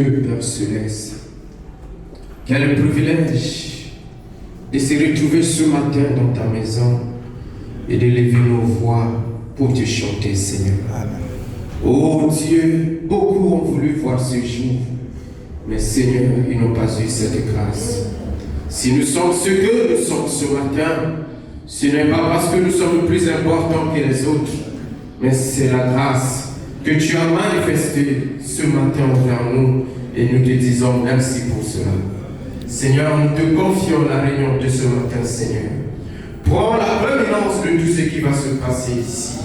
Dieu, Père Céleste, quel privilège de se retrouver ce matin dans ta maison et de lever nos voix pour te chanter, Seigneur. Amen. Oh Dieu, beaucoup ont voulu voir ce jour, mais Seigneur, ils n'ont pas eu cette grâce. Si nous sommes ce que nous sommes ce matin, ce n'est pas parce que nous sommes plus importants que les autres, mais c'est la grâce que tu as manifestée ce matin envers nous, et nous te disons merci pour cela. Seigneur, nous te confions la réunion de ce matin, Seigneur. Prends la prééminence de tout ce qui va se passer ici.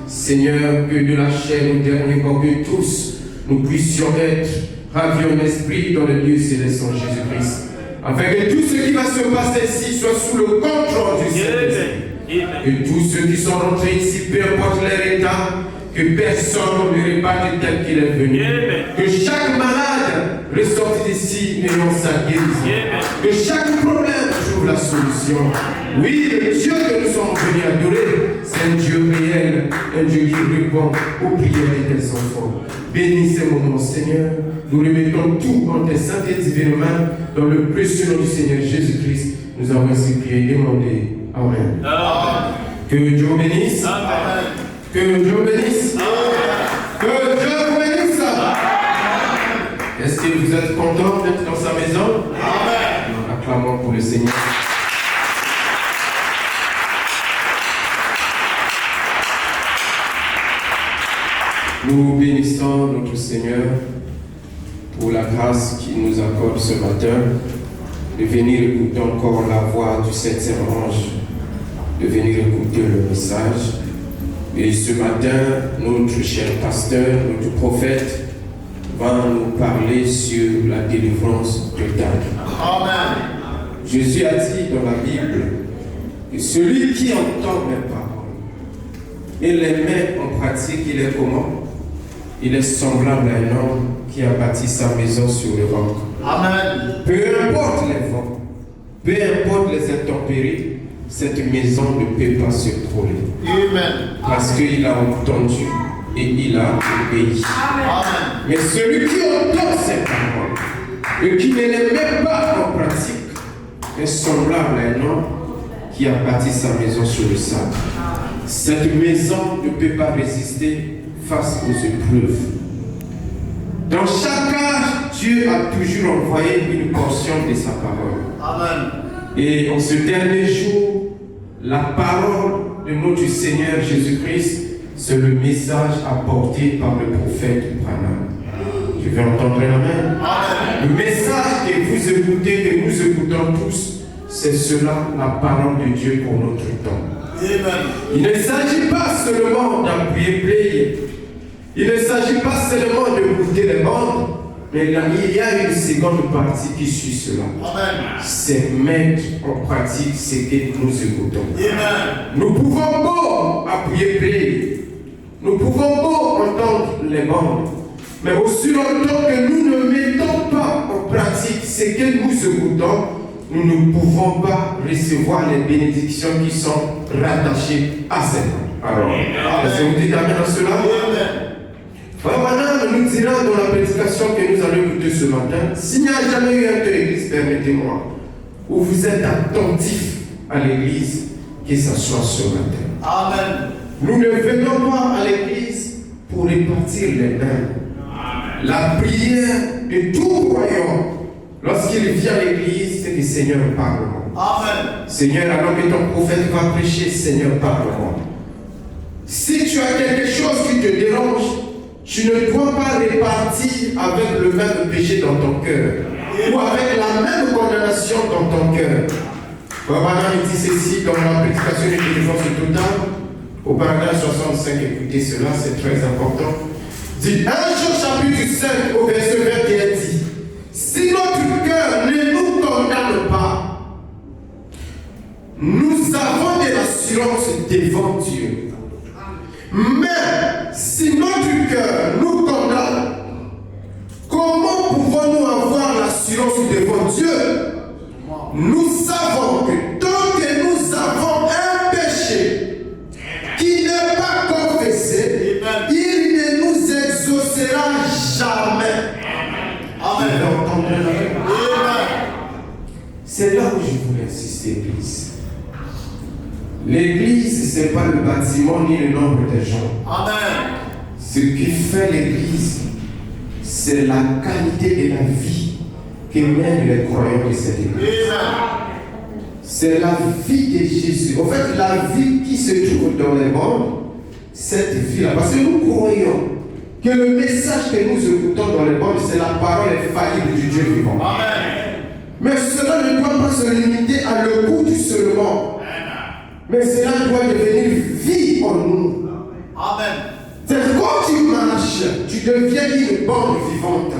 Seigneur, que de la chair au dernier corps, que tous nous puissions être ravis en esprit dans le lieu céleste en Jésus-Christ. Afin que tout ce qui va se passer ici soit sous le contrôle du Saint-Esprit. Que tous ceux qui sont rentrés ici, peu importe leur état, que personne ne réparte tel qu'il est venu. Que chaque malade ressorte d'ici ayant sa guérison. Que chaque problème trouve la solution. Oui, le Dieu que nous sommes venus adorer, c'est un Dieu réel, un Dieu qui répond aux prières des enfants. Bénis ces moments, Seigneur. Nous remettons tout en tes saintes et divines mains, dans le précieux nom du Seigneur Jésus-Christ. Nous avons ainsi prié et demandé. Amen. Amen. Que Dieu vous bénisse. Amen. Que Dieu vous bénisse. Amen. Que Dieu vous bénisse. Amen. Est-ce que vous êtes content d'être dans sa maison? Amen. Acclamons pour le Seigneur. Nous bénissons notre Seigneur pour la grâce qu'il nous accorde ce matin de venir écouter encore la voix du septième ange, de venir écouter le message. Et ce matin, notre cher pasteur, notre prophète, va nous parler sur la délivrance totale. Amen. Jésus a dit dans la Bible que celui qui entend mes paroles et les met en pratique, il est comment? Il est semblable à un homme qui a bâti sa maison sur le roc. Amen. Peu importe les vents, peu importe les intempéries, cette maison ne peut pas se trôler. Amen. Parce qu'il a entendu et il a obéi. Amen. Mais celui qui entend ces paroles et qui ne les met pas en pratique est semblable à un homme qui a bâti sa maison sur le sable. Cette maison ne peut pas résister face aux épreuves. Dans chaque âge, Dieu a toujours envoyé une portion de sa parole. Amen. Et en ce dernier jour, la parole de notre Seigneur Jésus-Christ, c'est le message apporté par le prophète Branham. Je vais entendre Amen. Amen. Le message que vous écoutez, que nous écoutons tous, c'est cela, la parole de Dieu pour notre temps. Amen. Il ne s'agit pas seulement d'appuyer play. Il ne s'agit pas seulement de goûter les bandes, mais il y a une seconde partie qui suit cela. C'est mettre en pratique ce que nous écoutons. Amen. Nous pouvons beau appuyer play, nous pouvons beau entendre les bandes, mais aussi longtemps que nous ne mettons pas en pratique ce que nous écoutons, nous ne pouvons pas recevoir les bénédictions qui sont rattachées à ces bandes. Alors, est-ce que vous dites Amen à cela? Amen. Maintenant, nous dirons dans la prédication que nous allons écouter ce matin, s'il n'y a jamais eu un de l'église, permettez-moi, où vous êtes attentifs à l'église, que ce soit ce matin. Amen. Nous ne venons pas à l'église pour répartir les mains. Amen. La prière de tout croyant, lorsqu'il vient à l'église, c'est que Seigneur parle-moi. Amen. Seigneur, alors que ton prophète va prêcher, Seigneur parle-moi. Si tu as quelque chose qui te dérange, tu ne dois pas répartir avec le même péché dans ton cœur ou avec la même condamnation dans ton cœur. Voilà, il dit ceci dans la prédication de délivrance totale, au paragraphe 65, écoutez cela, c'est très important. Dit 1 Jean chapitre 5 au verset 21 dit, si notre cœur ne nous condamne pas, nous avons de l'assurance devant Dieu. Mais si notre cœur nous condamne, comment pouvons-nous avoir l'assurance devant Dieu? Nous savons que tant que nous avons un péché qui n'est pas confessé, il ne nous exaucera jamais. entendre avec moi. C'est là où je voulais insister, Église. L'Église, ce n'est pas le bâtiment ni le nombre de gens. Amen. Ce qui fait l'Église, c'est la qualité de la vie que mènent les croyants de cette Église. C'est la vie de Jésus. En fait, la vie qui se trouve dans les mondes, cette vie-là. Parce que nous croyons que le message que nous écoutons dans les mondes, c'est la parole infaillible du Dieu vivant. Amen. Mais cela ne doit pas se limiter à l'écoute seulement. Mais cela doit devenir vie en nous. Amen. C'est quand tu marches, tu deviens une bande vivante.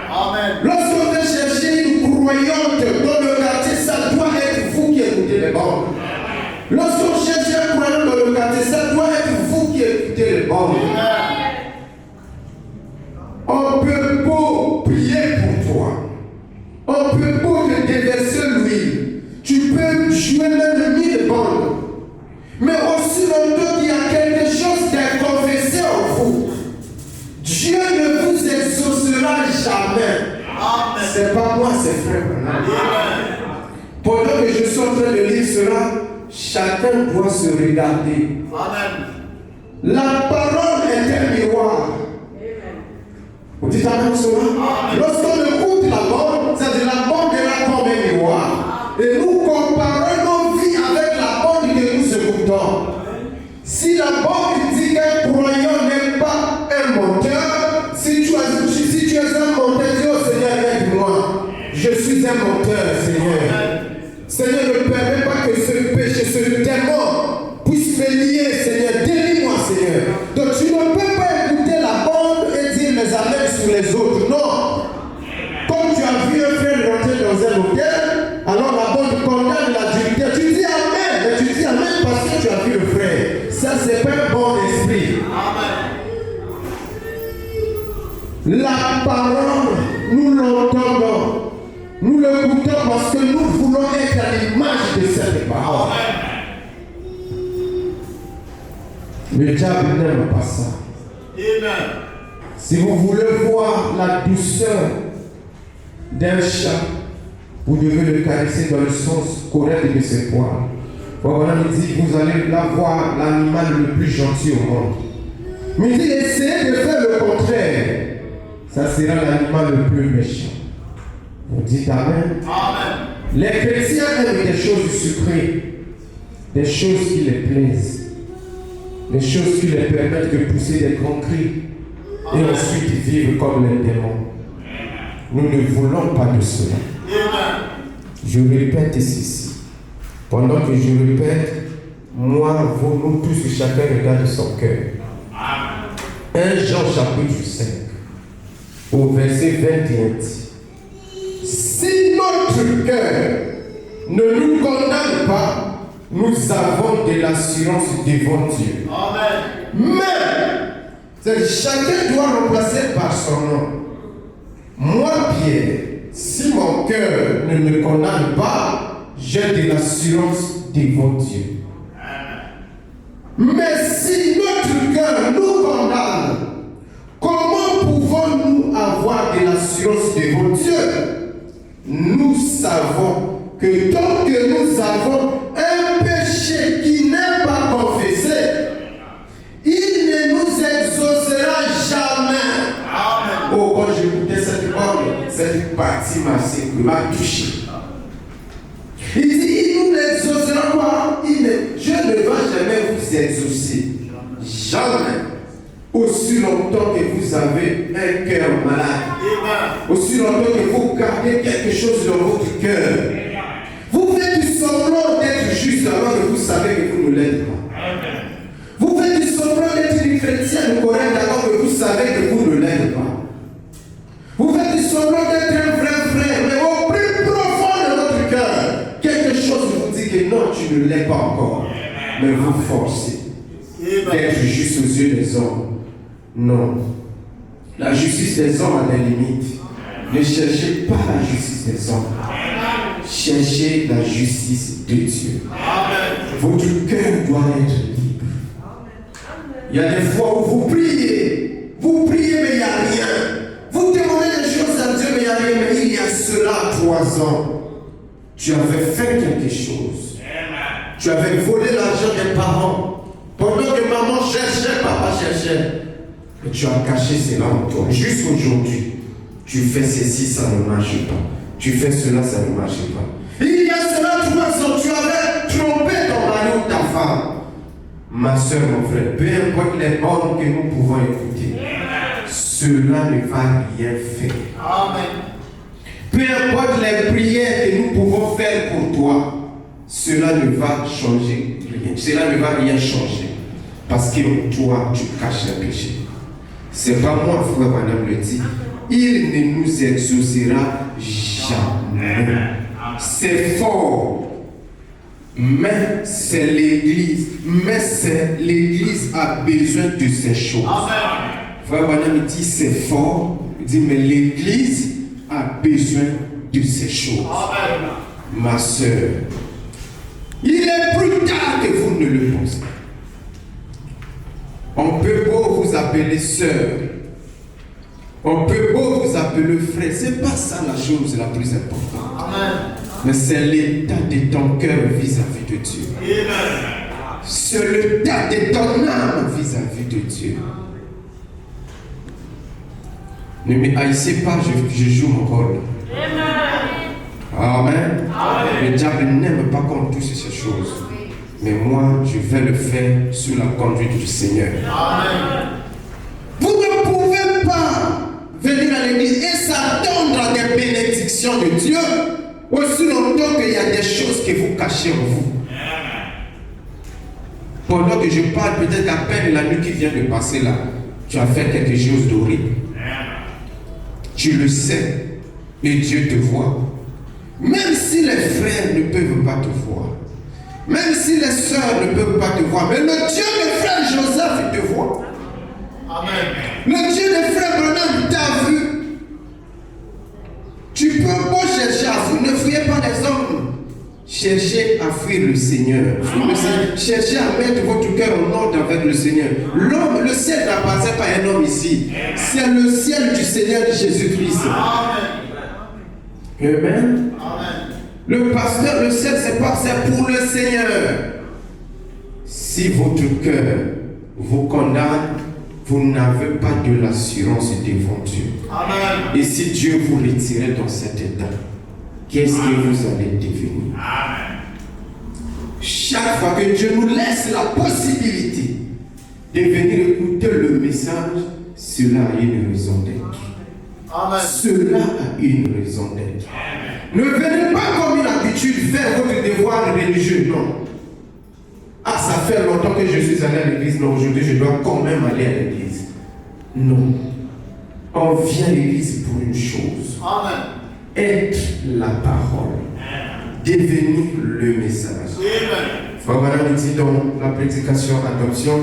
Amen. Lorsqu'on veut chercher une croyante dans le quartier, ça doit être vous qui écoutez les bandes. Lorsqu'on cherche un croyant dans le quartier, ça doit être vous qui écoutez les bandes. On peut beau prier pour toi. On peut beau te déverser l'huile. Tu peux jouer même 1000 bandes. Mais aussi longtemps qu'il y a quelque chose d'inconfessé en vous, Dieu ne vous exaucera jamais. Amen. C'est pas moi, c'est frère. Pendant que je suis en train de lire cela, chacun doit se regarder. Amen. La parole est un miroir. Vous dites amen cela? Lorsqu'on écoute la bande, c'est-à-dire la bande est là comme un miroir. Et nous comparons nos vies avec la bande que nous écoutons. Si la bande dit qu'un croyant n'est pas un menteur, si tu es un menteur, dis au Seigneur, aide-moi. Je suis un menteur, Seigneur. Seigneur, ne permets pas que ce péché, ce démon puisse me lier, Seigneur. Délie-moi, Seigneur. Donc tu ne peux pas écouter la bande et dire mes amens sur les autres. Non. Comme tu as vu un frère rentrer dans un hôtel, alors la bande condamne l'adultère. Tu dis amen, mais tu dis amen parce que tu as vu le frère. Ça, c'est pas un bon esprit. La parole, nous l'entendons. Nous l'écoutons parce que nous voulons être à l'image de cette parole. Le diable n'aime pas ça. Amen. Si vous voulez voir la douceur d'un chat, vous devez le caresser dans le sens correct de ses poils. Voilà, il dit, vous allez là voir l'animal le plus gentil au monde. Mais il dit, essayez de faire le contraire. Ça sera l'animal le plus méchant. Vous dites amen. Amen. Les chrétiens aiment des choses sucrées, des choses qui les plaisent, des choses qui les permettent de pousser des grands cris et ensuite vivre comme les démons. Nous ne voulons pas de cela. Je répète ceci. Pendant que je répète, moi, vous, nous tous, chacun regarde son cœur. 1 Jean chapitre 5, au verset 21 dit, si notre cœur ne nous condamne pas, nous avons de l'assurance devant Dieu. Amen. Mais chacun doit remplacer par son nom. Moi, Pierre, si mon cœur ne me condamne pas, j'ai de l'assurance devant Dieu. Mais si notre cœur nous condamne, comment pouvons-nous avoir de l'assurance devant Dieu? Nous savons que tant que nous avons un péché qui n'est pas confessé, il ne nous exaucera jamais. Amen. Oh, quand j'écoutais cette partie m'a touché. Il dit, il nous exaucera pas. Dieu ne va jamais vous exaucer. Jamais. Aussi longtemps que vous avez un cœur malade. Aussi longtemps que vous gardez quelque chose dans votre cœur. Vous faites du semblant d'être juste alors que vous savez que vous ne l'êtes pas. Vous faites du semblant d'être une chrétienne correcte alors que vous savez que vous ne l'êtes pas. Vous faites du semblant d'être un vrai frère, mais au plus profond de votre cœur, quelque chose vous dit que non, tu ne l'es pas encore. Mais vous forcez d'être juste aux yeux des hommes. Non. La justice des hommes a des limites. Ne cherchez pas la justice des hommes. Cherchez la justice de Dieu. Votre cœur doit être libre. Il y a des fois où vous priez mais il n'y a rien. Vous demandez des choses à Dieu, mais il n'y a rien, mais il y a cela 3 ans, tu avais fait quelque chose. Tu avais volé l'argent des parents. Pendant que maman cherchait, papa cherchait. Et tu as caché cela en toi. Jusqu'aujourd'hui, tu fais ceci, ça ne marche pas. Tu fais cela, ça ne marche pas. Il y a cela 3 ans, tu avais trompé ton mari ou ta femme. Ma soeur, mon frère, peu importe les ordres que nous pouvons écouter, cela ne va rien faire. Amen. Peu importe les prières que nous pouvons faire pour toi, cela ne va changer rien. Cela ne va rien changer. Parce que toi, tu caches un péché. C'est pas moi, frère madame le dit. Il ne nous exaucera jamais. C'est fort. Mais c'est l'Église. Mais c'est l'Église a besoin de ces choses. Frère madame dit c'est fort. Il dit mais l'Église a besoin de ces choses. Ma soeur, il est plus tard que vous ne le pensez. On peut beau vous appeler sœur, on peut beau vous appeler frère, c'est pas ça la chose la plus importante. Amen. Mais c'est l'état de ton cœur vis-à-vis de Dieu. C'est l'état de ton âme vis-à-vis de Dieu. Ne me haïssez pas, je joue mon rôle. Amen. Le diable n'aime pas qu'on touche ces choses. Mais moi, je vais le faire sous la conduite du Seigneur. Amen. Vous ne pouvez pas venir à l'église et s'attendre à des bénédictions de Dieu aussi longtemps qu'il y a des choses que vous cachez en vous. Pendant que je parle, peut-être à peine la nuit qui vient de passer là, tu as fait quelque chose d'horrible. Tu le sais et Dieu te voit. Même si les frères ne peuvent pas te voir, même si les sœurs ne peuvent pas te voir, mais le Dieu de frère Joseph te voit. Amen. Le Dieu de frère Branham t'a vu. Tu peux pas chercher à fuir, ne fuyez pas les hommes. Cherchez à fuir le Seigneur. Cherchez à mettre votre cœur en ordre avec le Seigneur. L'homme, le ciel n'appartient pas à un homme ici. C'est le ciel du Seigneur Jésus-Christ. Amen. Amen. Amen. Le pasteur, le ciel, c'est pour le Seigneur. Si votre cœur vous condamne, vous n'avez pas de l'assurance devant Dieu. Amen. Et si Dieu vous retirait dans cet état, qu'est-ce que vous allez devenir? Amen. Chaque fois que Dieu nous laisse la possibilité de venir écouter le message, cela a une raison d'être. Amen. Cela a une raison d'être. Ne venez pas comme une habitude faire votre devoir religieux, non. Ah, ça fait longtemps que je suis allé à l'église, non, aujourd'hui je dois quand même aller à l'église. Non. On vient à l'église pour une chose. Amen. Être la parole. Devenir le message. Amen. Frère Madame dit dans la prédication adoption,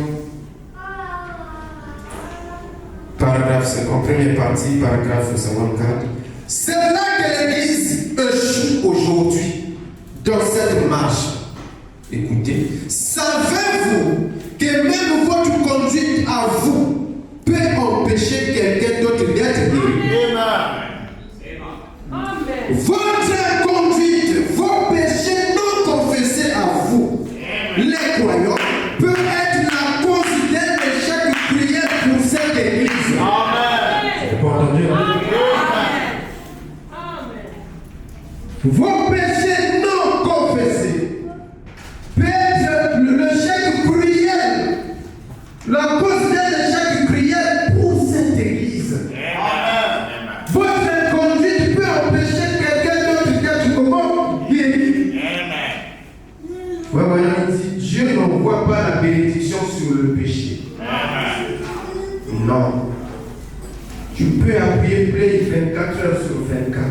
paragraphe 50, première partie, paragraphe 54. C'est là que l'église échoue aujourd'hui dans cette marche. Écoutez, savez-vous que même votre conduite à vous peut empêcher quelqu'un d'autre d'être guéri? Amen. Votre conduite, vos péchés non confessés à vous, les croyants, peut être la cause d'un échec de prière pour cette église. Amen. Vous n'avez pas entendu, hein? Vos péchés non confessés peut être l'échec de prière, la cause d'un échec de prière pour cette église. Amen. Votre conduite peut empêcher quelqu'un d'autre d'être comment guéri. Voilà, il dit Dieu n'envoie pas la bénédiction sur le péché. Non. Tu peux appuyer play 24 heures sur 24.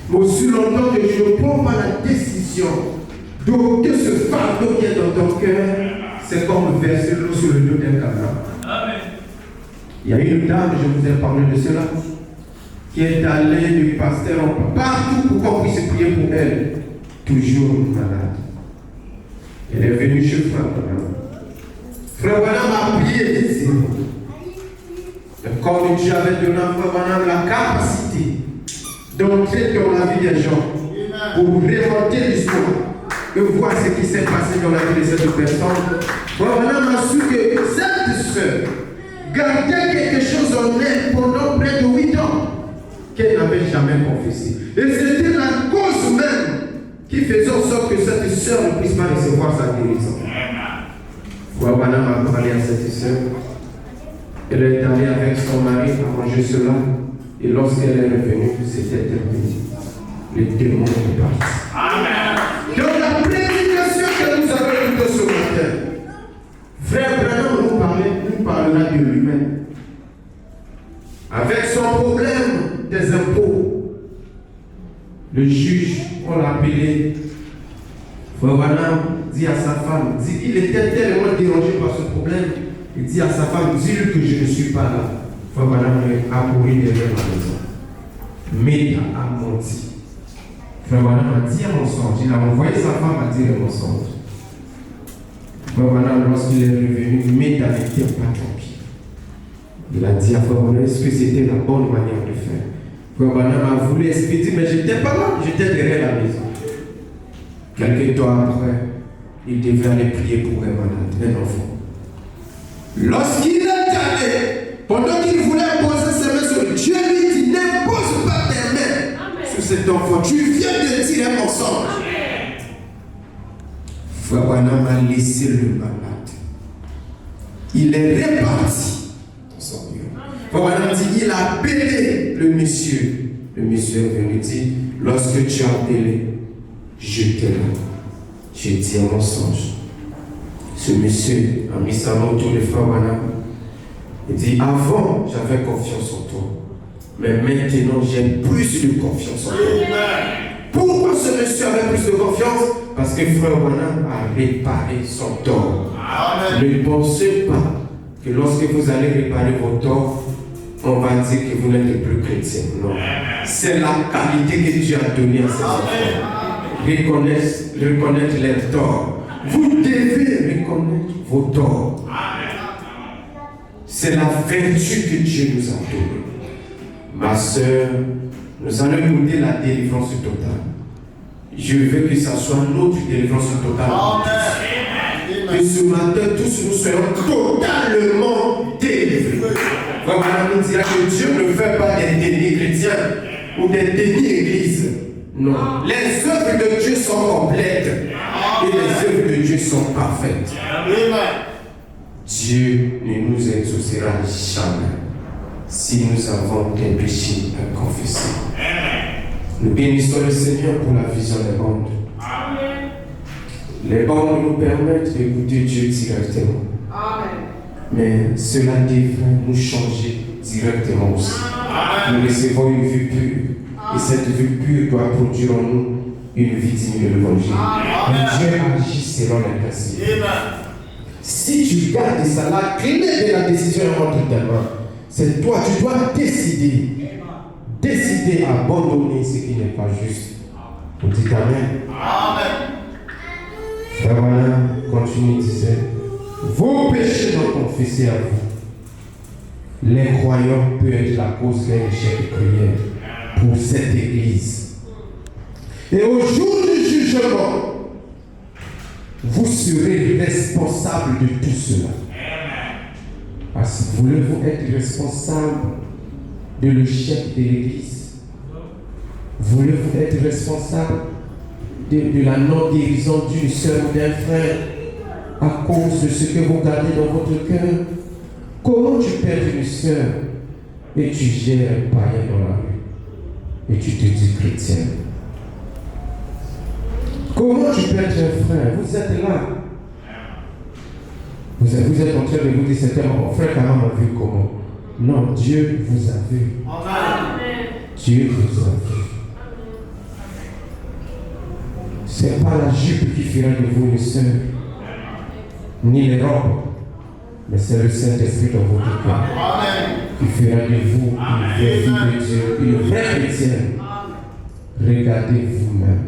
Mais aussi longtemps que je ne prends pas la décision d'ôter ce fardeau qui est dans ton cœur, c'est comme verser l'eau sur le dos d'un camion. Il y a une dame, je vous ai parlé de cela, qui est allée du pasteur partout pour qu'on puisse prier pour elle. Toujours malade. Elle est venue chez Frère Branham. Frère Branham a prié ici. Comme Dieu avait donné à Frère Branham la capacité d'entrer dans la vie des gens, pour remonter l'histoire, de voir ce qui s'est passé dans la vie de cette personne. Frère Branham m'a su que cette sœur gardait quelque chose en elle pendant près de 8 ans qu'elle n'avait jamais confessé. Et c'était la cause même qui faisait en sorte que cette sœur ne puisse pas recevoir sa guérison. Frère Branham a parlé à cette sœur. Elle est allée avec son mari à manger cela. Et lorsqu'elle est revenue, c'était terminé. Les démons sont partis. Amen. Dans la prédication que nous avons écoutée ce matin, Frère Branham nous parlera de lui-même. Avec son problème des impôts, le juge, on l'a appelé. Frère Branham dit à sa femme, dit qu'il était tellement dérangé par ce problème, il dit à sa femme, dis-lui que je ne suis pas là. Frère Branham a couru derrière la maison. Mais a menti. Frère Branham a dit un mensonge. Il a envoyé sa femme à dire un mensonge. Frère Branham, lorsqu'il est revenu, Méda n'était pas tranquille. Il a dit à Frère Branham, est-ce que c'était la bonne manière de faire? Frère Branham a voulu expliquer, mais je n'étais pas là, j'étais derrière la maison. Quelques temps après, il devait aller prier pour un malade, un enfant. Lorsqu'il est allé, pendant qu'il voulait poser ses mains sur lui, Dieu lui dit, n'impose pas tes mains sur cet enfant. Tu viens de dire un mensonge. Frère Branham a laissé le malade. Il est reparti dans son bureau. Frère Branham dit, il a appelé le monsieur. Le monsieur est venu dire, lorsque tu as appelé, j'étais là. J'ai dit un mensonge. Ce monsieur a mis sa main autour de Frère Branham. Il dit, avant, j'avais confiance en toi. Mais maintenant, j'ai plus de confiance en toi. Pourquoi ce monsieur avait plus de confiance? Parce que Frère Branham a réparé son tort. Amen. Ne pensez pas que lorsque vous allez réparer vos torts, on va dire que vous n'êtes plus chrétien. Non. C'est la qualité que Dieu a donnée à ses enfants. Reconnaître les torts. Vous devez reconnaître vos torts. C'est la vertu que Dieu nous a donnée. Ma soeur, nous allons écouter la délivrance totale. Je veux que ça soit notre délivrance totale. Que ce matin, tous nous soyons totalement délivrés. Vraiment, on nous dira que Dieu ne fait pas des dénis chrétiens ou des dénis églises. Non. Les œuvres de Dieu sont complètes. Et les œuvres de Dieu sont parfaites. Dieu ne nous exaucera jamais si nous avons des péchés à confesser. Nous bénissons le Seigneur pour la vision des bandes. Les bandes nous permettent d'écouter Dieu directement. Mais cela devrait nous changer directement aussi. Nous recevons une vie pure. Et cette vie pure doit produire en nous une vie digne de l'évangile. Dieu agit selon les principes. Si tu gardes ça, la clé de la décision est entre tes mains. C'est toi, tu dois décider. Décider à abandonner ce qui n'est pas juste. Vous dites Amen. Frère Branham continue, disait, vos péchés sont confessés à vous. Les croyants peuvent être la cause d'un échec de prière pour cette église. Et au jour du jugement, vous serez responsable de tout cela. Parce que voulez-vous être responsable de l'échec de l'église? Voulez-vous être responsable de la non-guérison d'une sœur ou d'un frère à cause de ce que vous gardez dans votre cœur? Comment tu perds une sœur et tu gères un païen dans la rue et tu te dis chrétien? Comment tu perds un frère? Vous êtes là. Vous êtes en train de vous dire, c'était mon frère Karam a vu comment? Non, Dieu vous a vu. Dieu vous a vu. Ce n'est pas la jupe qui fera de vous une sœur, ni les robes, mais c'est le Saint-Esprit dans votre cœur qui fera de vous une vraie fille de Dieu, une vraie chrétienne. Regardez vous-même.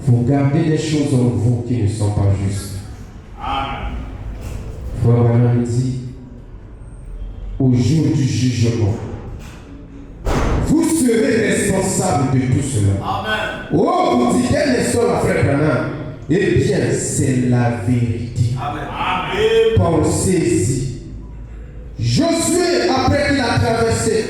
Vous gardez des choses en vous qui ne sont pas justes. Frère Branham dit, au jour du jugement, vous serez responsable de tout cela. Amen. Oh, vous dites, quelle est la frère Branham? Eh bien, c'est la vérité. Amen. Pensez-y. Josué, après qu'il a traversé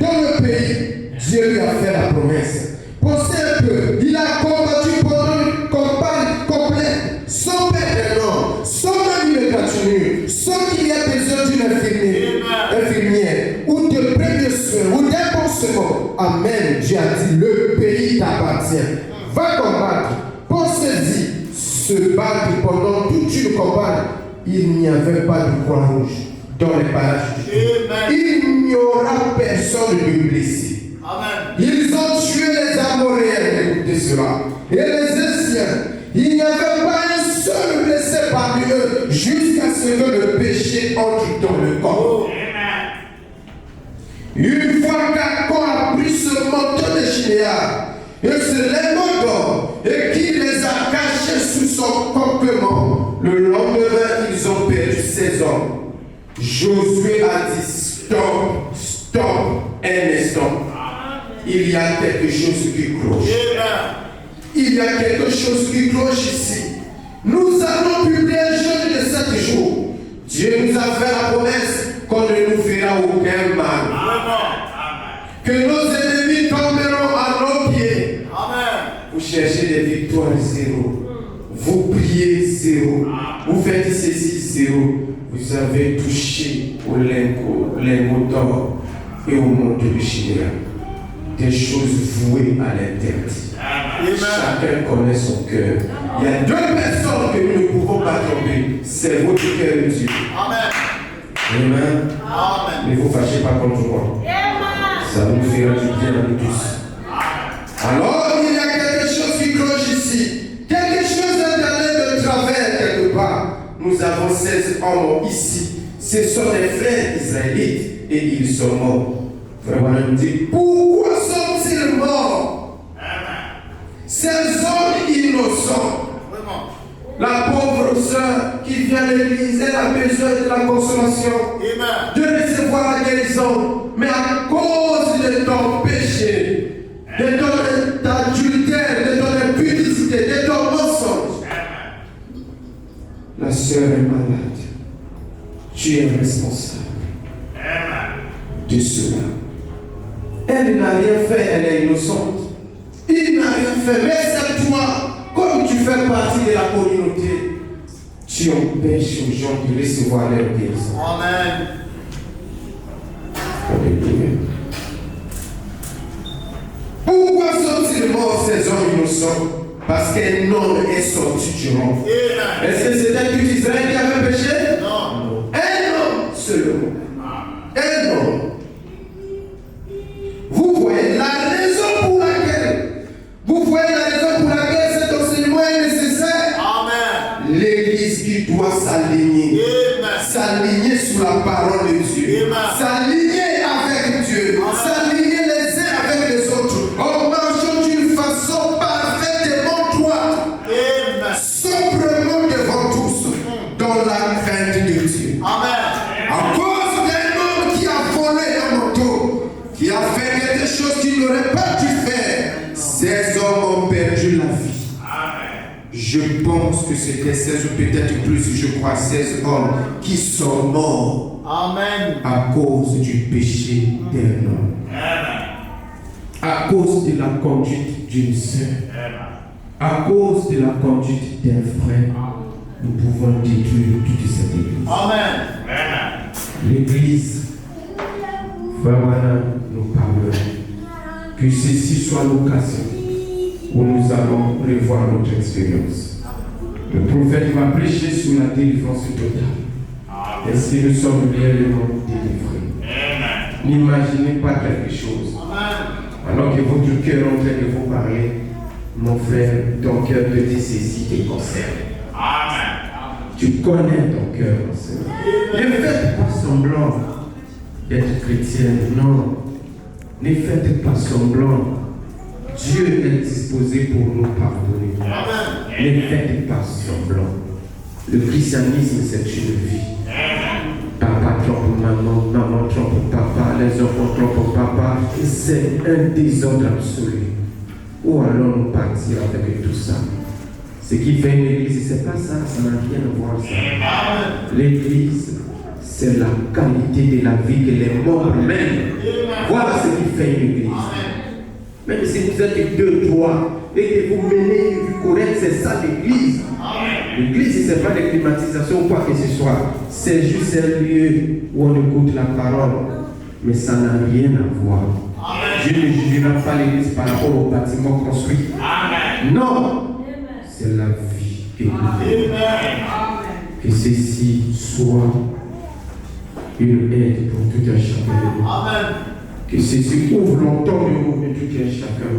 dans le pays, Dieu lui a fait la promesse. Pensez un peu, il a combattu pendant une campagne complète, sans perdre un homme, sans même une égratignure, sans qu'il y ait besoin d'une infirmière, ou de premiers soins, ou d'un pansement. Amen. Dieu a dit, le pays t'appartient. Va combattre. Pensez-y, se battre pendant toute une campagne. Il n'y avait pas de croix rouge dans les parages. Il n'y aura personne de blessé. Amen. Ils ont tué les Amoréens, écoutez cela, et les Essiens. Il n'y avait pas un seul blessé parmi eux jusqu'à ce que le péché entre dans le corps. Une fois qu'Acon a pris ce manteau de Chinéa et ce lingot d'or et qu'il les a cachés sous son campement, le lendemain ils ont perdu 16 hommes. Josué a dit stop, un instant. Il y a quelque chose qui cloche. Il y a quelque chose qui cloche ici. Nous allons publier un jeûne de 7 jours. Dieu nous a fait la promesse qu'on ne nous fera aucun mal. Que nos ennemis tomberont à nos pieds. Vous cherchez des victoires zéro. Vous priez zéro. Vous faites ceci zéro. Vous avez touché au lingot d'or et au manteau de Chinéa. Des choses vouées à l'interdit. Chacun connaît son cœur. Il y a 2 personnes que nous ne pouvons pas tromper. C'est votre cœur de Dieu. Amen. Ne vous fâchez pas contre moi. Ça nous fera du bien à nous tous. Alors, il y a quelque chose qui cloche ici. Quelque chose d'aller de travers quelque part. Nous avons 16 hommes ici. Ce sont des frères israélites et ils sont morts. Frère Branham dit, pourquoi sont-ils morts? Ces hommes innocents. La pauvre sœur qui vient à l'église, elle a besoin de la consolation, de recevoir la guérison. Mais à cause de ton péché, de ton adultère, de ton impudicité, de ton mensonge, la sœur est malade. Tu es responsable de cela. Elle n'a rien fait, elle est innocente. Il n'a rien fait, mais c'est toi, comme tu fais partie de la communauté, tu empêches aux gens de recevoir leur guérison. Amen. Alléluia. Pourquoi sont-ils morts ces hommes innocents? Parce qu'un homme est sorti du rang. Est-ce que c'était tout Israël qui avait péché? Non. Un homme seulement. Un homme. Vous voyez la raison pour laquelle cet enseignement est nécessaire. Amen. L'église qui doit s'aligner. S'aligner sous la parole de Dieu. S'aligner avec Dieu. S'aligner les uns avec les autres. En marchant d'une façon parfaitement droite. Sobrement devant tous. Dans la crainte de Dieu. Amen. À cause d'un homme qui a volé un manteau, qui a fait quelque chose qu'il n'aurait pas dû faire, ces hommes ont perdu la vie. Je pense que c'était 16 ou peut-être plus, je crois 16 hommes qui sont morts. Amen. À cause du péché d'un homme. À cause de la conduite d'une sœur. À cause de la conduite d'un frère. Nous pouvons détruire toute cette église. Amen. L'église, Frère Branham nous parle. Que ceci soit l'occasion où nous allons revoir notre expérience. Le prophète va prêcher sur la délivrance totale. Est-ce que nous sommes réellement délivrés? N'imaginez pas quelque chose. Alors que votre cœur est en train de vous parler, mon frère, ton cœur peut te saisir tes concerts. Tu connais ton cœur, Seigneur. Ne faites pas semblant d'être chrétien, non. Ne faites pas semblant. Dieu est disposé pour nous pardonner. Ne faites pas semblant. Le christianisme, c'est une vie. Papa trompe maman, maman trompe papa, les enfants trompent papa. C'est un désordre absolu. Ou alors nous partir avec tout ça. Ce qui fait une église, c'est pas ça, ça n'a rien à voir ça. L'église, c'est la qualité de la vie que les membres mènent. Voilà ce qui fait une église. Même si vous êtes 2, 3 et que vous menez une vie correcte, c'est ça l'église. L'église, ce n'est pas des climatisations ou quoi que ce soit. C'est juste un lieu où on écoute la parole. Mais ça n'a rien à voir. Dieu ne jugera pas l'église par rapport au bâtiment construit. Non! C'est la vie que nous vivons. Que ceci soit une aide pour tout un chacun de nous. Que ceci ouvre longtemps le monde de tout un chacun.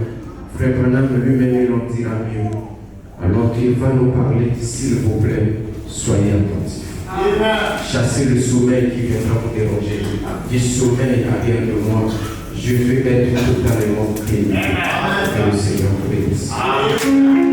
Frère Branham lui-même il en dira mieux. Alors qu'il va nous parler, s'il vous plaît, soyez attentifs. Chassez le sommeil qui viendra vous déranger. Du sommeil arrière de moi. Je veux être totalement clean. Que le Seigneur vous bénisse.